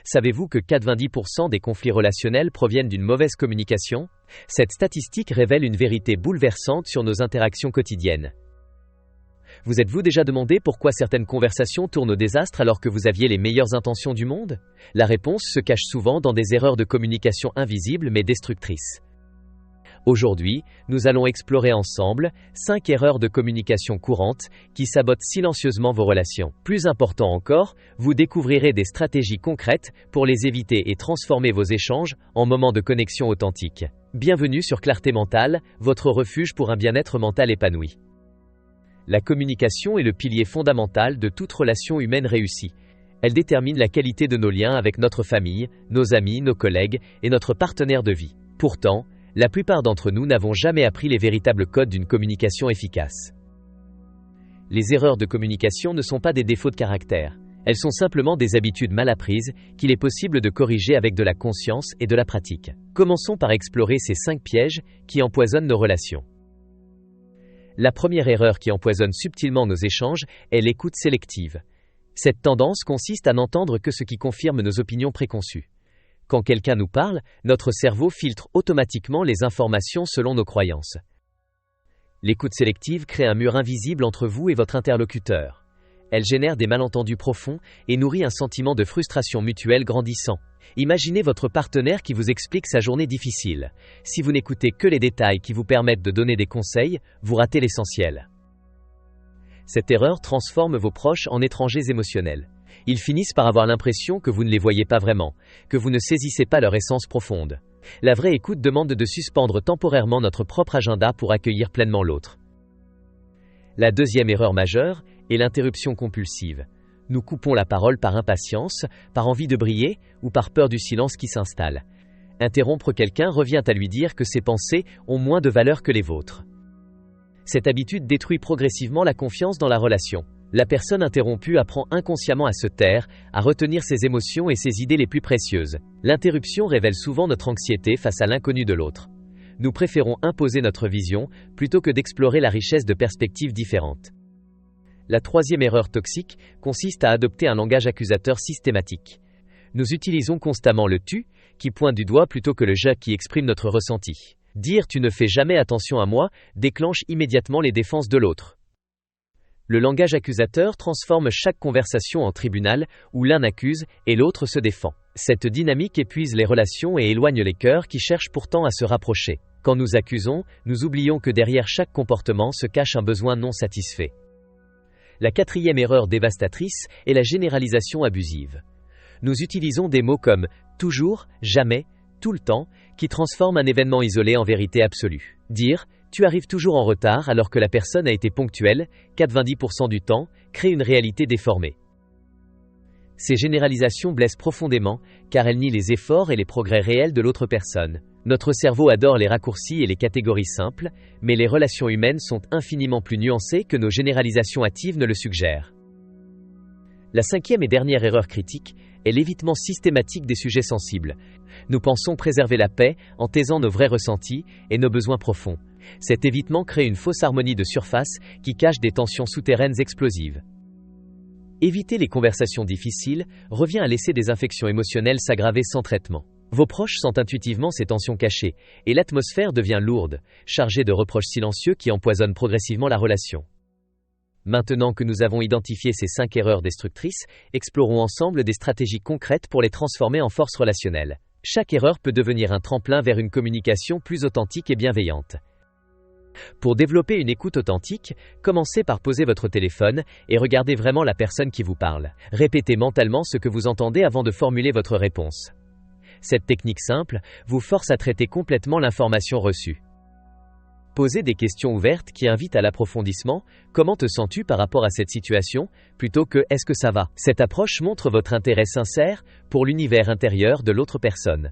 Savez-vous que 90% des conflits relationnels proviennent d'une mauvaise communication? Cette statistique révèle une vérité bouleversante sur nos interactions quotidiennes. Vous êtes-vous déjà demandé pourquoi certaines conversations tournent au désastre alors que vous aviez les meilleures intentions du monde? La réponse se cache souvent dans des erreurs de communication invisibles mais destructrices. Aujourd'hui, nous allons explorer ensemble 5 erreurs de communication courantes qui sabotent silencieusement vos relations. Plus important encore, vous découvrirez des stratégies concrètes pour les éviter et transformer vos échanges en moments de connexion authentique. Bienvenue sur Clarté Mentale, votre refuge pour un bien-être mental épanoui. La communication est le pilier fondamental de toute relation humaine réussie. Elle détermine la qualité de nos liens avec notre famille, nos amis, nos collègues et notre partenaire de vie. Pourtant, la plupart d'entre nous n'avons jamais appris les véritables codes d'une communication efficace. Les erreurs de communication ne sont pas des défauts de caractère. Elles sont simplement des habitudes mal apprises qu'il est possible de corriger avec de la conscience et de la pratique. Commençons par explorer ces 5 pièges qui empoisonnent nos relations. La première erreur qui empoisonne subtilement nos échanges est l'écoute sélective. Cette tendance consiste à n'entendre que ce qui confirme nos opinions préconçues. Quand quelqu'un nous parle, notre cerveau filtre automatiquement les informations selon nos croyances. L'écoute sélective crée un mur invisible entre vous et votre interlocuteur. Elle génère des malentendus profonds et nourrit un sentiment de frustration mutuelle grandissant. Imaginez votre partenaire qui vous explique sa journée difficile. Si vous n'écoutez que les détails qui vous permettent de donner des conseils, vous ratez l'essentiel. Cette erreur transforme vos proches en étrangers émotionnels. Ils finissent par avoir l'impression que vous ne les voyez pas vraiment, que vous ne saisissez pas leur essence profonde. La vraie écoute demande de suspendre temporairement notre propre agenda pour accueillir pleinement l'autre. La deuxième erreur majeure est l'interruption compulsive. Nous coupons la parole par impatience, par envie de briller ou par peur du silence qui s'installe. Interrompre quelqu'un revient à lui dire que ses pensées ont moins de valeur que les vôtres. Cette habitude détruit progressivement la confiance dans la relation. La personne interrompue apprend inconsciemment à se taire, à retenir ses émotions et ses idées les plus précieuses. L'interruption révèle souvent notre anxiété face à l'inconnu de l'autre. Nous préférons imposer notre vision plutôt que d'explorer la richesse de perspectives différentes. La troisième erreur toxique consiste à adopter un langage accusateur systématique. Nous utilisons constamment le « tu » qui pointe du doigt plutôt que le « je » qui exprime notre ressenti. Dire « tu ne fais jamais attention à moi » déclenche immédiatement les défenses de l'autre. Le langage accusateur transforme chaque conversation en tribunal où l'un accuse et l'autre se défend. Cette dynamique épuise les relations et éloigne les cœurs qui cherchent pourtant à se rapprocher. Quand nous accusons, nous oublions que derrière chaque comportement se cache un besoin non satisfait. La quatrième erreur dévastatrice est la généralisation abusive. Nous utilisons des mots comme « toujours »,« jamais »,« tout le temps » qui transforment un événement isolé en vérité absolue. Dire « tu arrives toujours en retard alors que la personne a été ponctuelle, 90% du temps, crée une réalité déformée. Ces généralisations blessent profondément car elles nient les efforts et les progrès réels de l'autre personne. Notre cerveau adore les raccourcis et les catégories simples, mais les relations humaines sont infiniment plus nuancées que nos généralisations hâtives ne le suggèrent. La cinquième et dernière erreur critique est l'évitement systématique des sujets sensibles. Nous pensons préserver la paix en taisant nos vrais ressentis et nos besoins profonds. Cet évitement crée une fausse harmonie de surface qui cache des tensions souterraines explosives. Éviter les conversations difficiles revient à laisser des infections émotionnelles s'aggraver sans traitement. Vos proches sentent intuitivement ces tensions cachées et l'atmosphère devient lourde, chargée de reproches silencieux qui empoisonnent progressivement la relation. Maintenant que nous avons identifié ces 5 erreurs destructrices, explorons ensemble des stratégies concrètes pour les transformer en force relationnelle. Chaque erreur peut devenir un tremplin vers une communication plus authentique et bienveillante. Pour développer une écoute authentique, commencez par poser votre téléphone et regardez vraiment la personne qui vous parle. Répétez mentalement ce que vous entendez avant de formuler votre réponse. Cette technique simple vous force à traiter complètement l'information reçue. Posez des questions ouvertes qui invitent à l'approfondissement. Comment te sens-tu par rapport à cette situation, plutôt que « est-ce que ça va ?» Cette approche montre votre intérêt sincère pour l'univers intérieur de l'autre personne.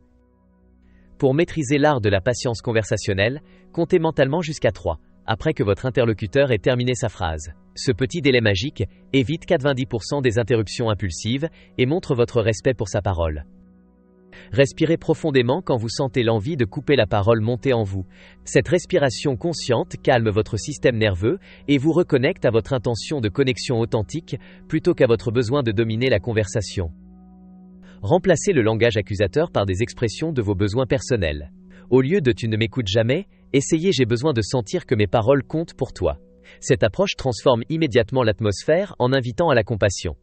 Pour maîtriser l'art de la patience conversationnelle, comptez mentalement jusqu'à 3, après que votre interlocuteur ait terminé sa phrase. Ce petit délai magique évite 90% des interruptions impulsives et montre votre respect pour sa parole. Respirez profondément quand vous sentez l'envie de couper la parole monter en vous. Cette respiration consciente calme votre système nerveux et vous reconnecte à votre intention de connexion authentique plutôt qu'à votre besoin de dominer la conversation. Remplacez le langage accusateur par des expressions de vos besoins personnels. Au lieu de « tu ne m'écoutes jamais », essayez « j'ai besoin de sentir que mes paroles comptent pour toi ». Cette approche transforme immédiatement l'atmosphère en invitant à la compassion.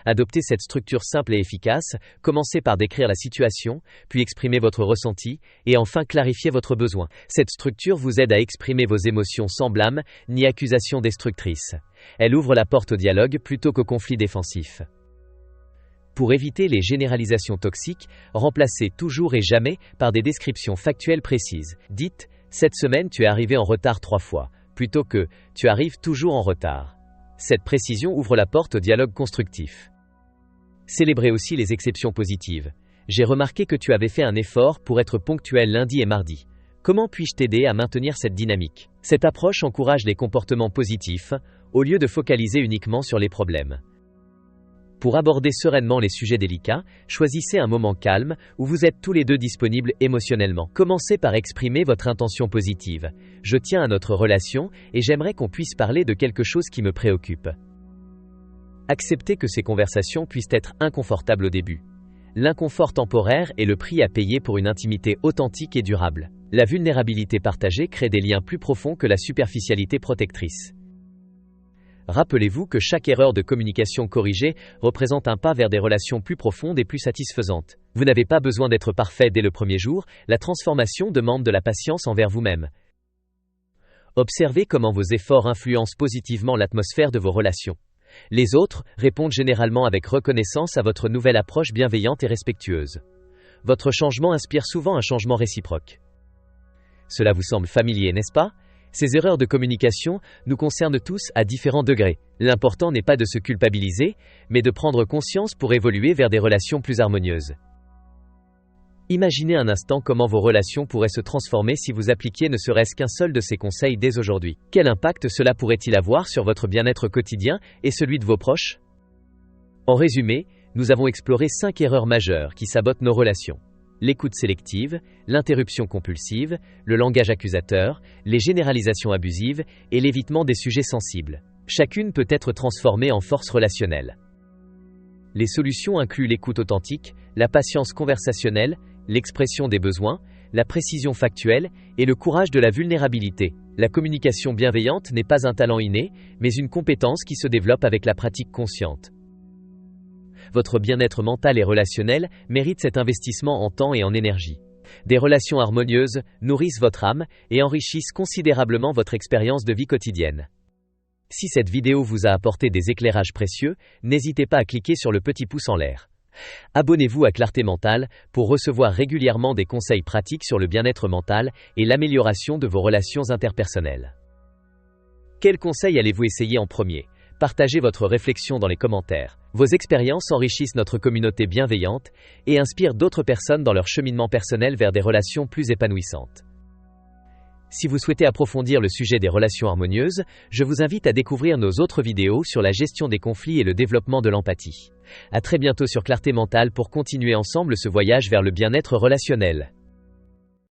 Adoptez cette structure simple et efficace, commencez par décrire la situation, puis exprimer votre ressenti, et enfin clarifier votre besoin. Cette structure vous aide à exprimer vos émotions sans blâme, ni accusation destructrice. Elle ouvre la porte au dialogue plutôt qu'au conflit défensif. Pour éviter les généralisations toxiques, remplacez toujours et jamais par des descriptions factuelles précises. Dites « cette semaine tu es arrivé en retard 3 fois », plutôt que « tu arrives toujours en retard ». Cette précision ouvre la porte au dialogue constructif. Célébrez aussi les exceptions positives. J'ai remarqué que tu avais fait un effort pour être ponctuel lundi et mardi. Comment puis-je t'aider à maintenir cette dynamique ? Cette approche encourage les comportements positifs, au lieu de focaliser uniquement sur les problèmes. Pour aborder sereinement les sujets délicats, choisissez un moment calme où vous êtes tous les deux disponibles émotionnellement. Commencez par exprimer votre intention positive. Je tiens à notre relation et j'aimerais qu'on puisse parler de quelque chose qui me préoccupe. Acceptez que ces conversations puissent être inconfortables au début. L'inconfort temporaire est le prix à payer pour une intimité authentique et durable. La vulnérabilité partagée crée des liens plus profonds que la superficialité protectrice. Rappelez-vous que chaque erreur de communication corrigée représente un pas vers des relations plus profondes et plus satisfaisantes. Vous n'avez pas besoin d'être parfait dès le premier jour, la transformation demande de la patience envers vous-même. Observez comment vos efforts influencent positivement l'atmosphère de vos relations. Les autres répondent généralement avec reconnaissance à votre nouvelle approche bienveillante et respectueuse. Votre changement inspire souvent un changement réciproque. Cela vous semble familier, n'est-ce pas ? Ces erreurs de communication nous concernent tous à différents degrés. L'important n'est pas de se culpabiliser, mais de prendre conscience pour évoluer vers des relations plus harmonieuses. Imaginez un instant comment vos relations pourraient se transformer si vous appliquiez ne serait-ce qu'un seul de ces conseils dès aujourd'hui. Quel impact cela pourrait-il avoir sur votre bien-être quotidien et celui de vos proches ? En résumé, nous avons exploré 5 erreurs majeures qui sabotent nos relations. L'écoute sélective, l'interruption compulsive, le langage accusateur, les généralisations abusives et l'évitement des sujets sensibles. Chacune peut être transformée en force relationnelle. Les solutions incluent l'écoute authentique, la patience conversationnelle, l'expression des besoins, la précision factuelle et le courage de la vulnérabilité. La communication bienveillante n'est pas un talent inné, mais une compétence qui se développe avec la pratique consciente. Votre bien-être mental et relationnel mérite cet investissement en temps et en énergie. Des relations harmonieuses nourrissent votre âme et enrichissent considérablement votre expérience de vie quotidienne. Si cette vidéo vous a apporté des éclairages précieux, n'hésitez pas à cliquer sur le petit pouce en l'air. Abonnez-vous à Clarté Mentale pour recevoir régulièrement des conseils pratiques sur le bien-être mental et l'amélioration de vos relations interpersonnelles. Quels conseils allez-vous essayer en premier ? Partagez votre réflexion dans les commentaires. Vos expériences enrichissent notre communauté bienveillante et inspirent d'autres personnes dans leur cheminement personnel vers des relations plus épanouissantes. Si vous souhaitez approfondir le sujet des relations harmonieuses, je vous invite à découvrir nos autres vidéos sur la gestion des conflits et le développement de l'empathie. À très bientôt sur Clarté Mentale pour continuer ensemble ce voyage vers le bien-être relationnel.